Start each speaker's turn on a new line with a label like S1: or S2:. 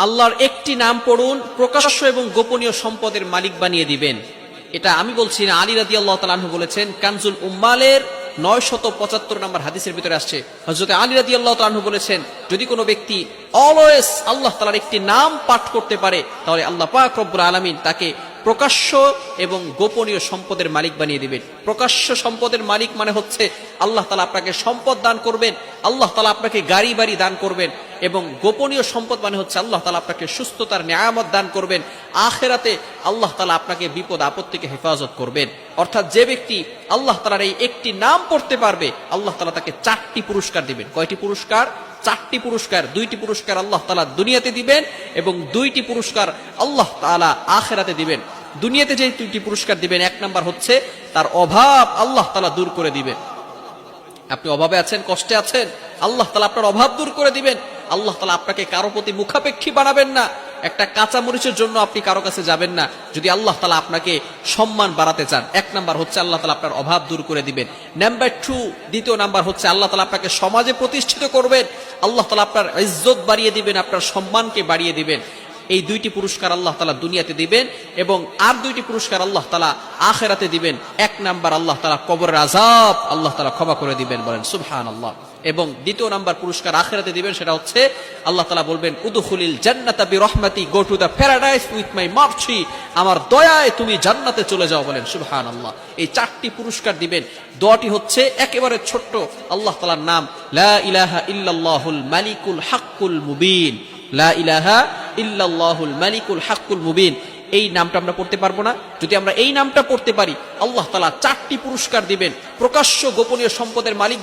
S1: আল্লাহর একটি নাম পড়ুন, প্রকাশ্য এবং গোপনীয় সম্পদের মালিক বানিয়ে দিবেন। এটা আমি বলছি না, আলী রাদিয়াল্লাহু তাআলা আনহু বলেছেন। কানজুল উম্মালের 975 নম্বর হাদিসের ভিতরে আসছে, হযরত আলী রাদিয়াল্লাহু তাআলা আনহু বলেছেন, যদি কোনো ব্যক্তি অলওয়েজ আল্লাহ তাআলার একটি নাম পাঠ করতে পারে, তাহলে আল্লাহ পাক রব্বুল আলামিন তাকে প্রকাশ্য এবং গোপনীয় সম্পদের মালিক বানিয়ে দিবেন। প্রকাশ্য সম্পদের মালিক মানে হচ্ছে আল্লাহ তাআলা আপনাকে সম্পদ দান করবেন, আল্লাহ তাআলা আপনাকে গাড়ি বাড়ি দান করবেন। এবং গোপনীয় সম্পদ মানে হচ্ছে আল্লাহ তাআলা আপনাকে সুস্থতার নিয়ামত দান করবেন। আখিরাতে আল্লাহ তাআলা আপনাকে বিপদ আপদ থেকে হেফাজত করবেন। অর্থাৎ যে ব্যক্তি আল্লাহ তাআলার এই একটি নাম পড়তে পারবে, আল্লাহ তাআলা তাকে 4টি পুরস্কার দিবেন। কয়টি পুরস্কার? 4টি পুরস্কার। 2টি পুরস্কার আল্লাহ তাআলা দুনিয়াতে দিবেন এবং 2টি পুরস্কার আল্লাহ তাআলা আখিরাতে দিবেন। দুনিয়াতে যে 2টি পুরস্কার দিবেন, 1 নাম্বার হচ্ছে তার অভাব আল্লাহ তাআলা দূর করে দিবেন। আপনি অভাবে আছেন, কষ্টে আছেন, আল্লাহ তাআলা আপনার অভাব দূর করে দিবেন। আল্লাহ তাআলা আপনাকে কারো প্রতি মুখাপেক্ষী বানাবেন না। একটা কাঁচা মরিচের জন্য আপনি কারো কাছে যাবেন না। যদি আল্লাহ তাআলা আপনাকে সম্মান বাড়াতে চান, 1 নাম্বার হচ্ছে আল্লাহ তাআলা আপনার অভাব দূর করে দিবেন। নাম্বার 2, দ্বিতীয় নাম্বার হচ্ছে আল্লাহ তাআলা আপনাকে সমাজে প্রতিষ্ঠিত করবেন। আল্লাহ তাআলা আপনার ইজ্জত বাড়িয়ে দিবেন, আপনার সম্মানকে বাড়িয়ে দিবেন। এই 2টি পুরস্কার আল্লাহ তাআলা দুনিয়াতে দিবেন এবং আর 2টি পুরস্কার আল্লাহ তাআলা আখিরাতে দিবেন। 1 নাম্বার আল্লাহ তাআলা কবরের আযাব আল্লাহ তাআলা ক্ষমা করে দিবেন, বলেন সুবহানাল্লাহ। এবং দ্বিতীয় নাম্বার পুরস্কার আখিরাতে দিবেন, সেটা হচ্ছে আল্লাহ তাআলা বলবেন, উদখুলিল জান্নাতা বিরহমাতি, go to the paradise with my mercy, আমার দয়ায় তুমি জান্নাতে চলে যাও, বলেন সুবহানাল্লাহ। এই 4টি পুরস্কার দিবেন। দোয়াটি হচ্ছে একেবারে ছোট্ট, আল্লাহ তাআলার নাম লা ইলাহা ইল্লাল্লাহুল মালিকুল হাক্কুল মুবিন। লা ইলাহা ইল্লাল্লাহুল মালিকুল হাক্কুল মুবিন। এই নামটা আমরা পড়তে পারবো না? যদি আমরা এই নামটা পড়তে পারি, আল্লাহ তাআলা 4টি পুরস্কার দিবেন, প্রকাশ্য গোপনীয় সম্পদের মালিক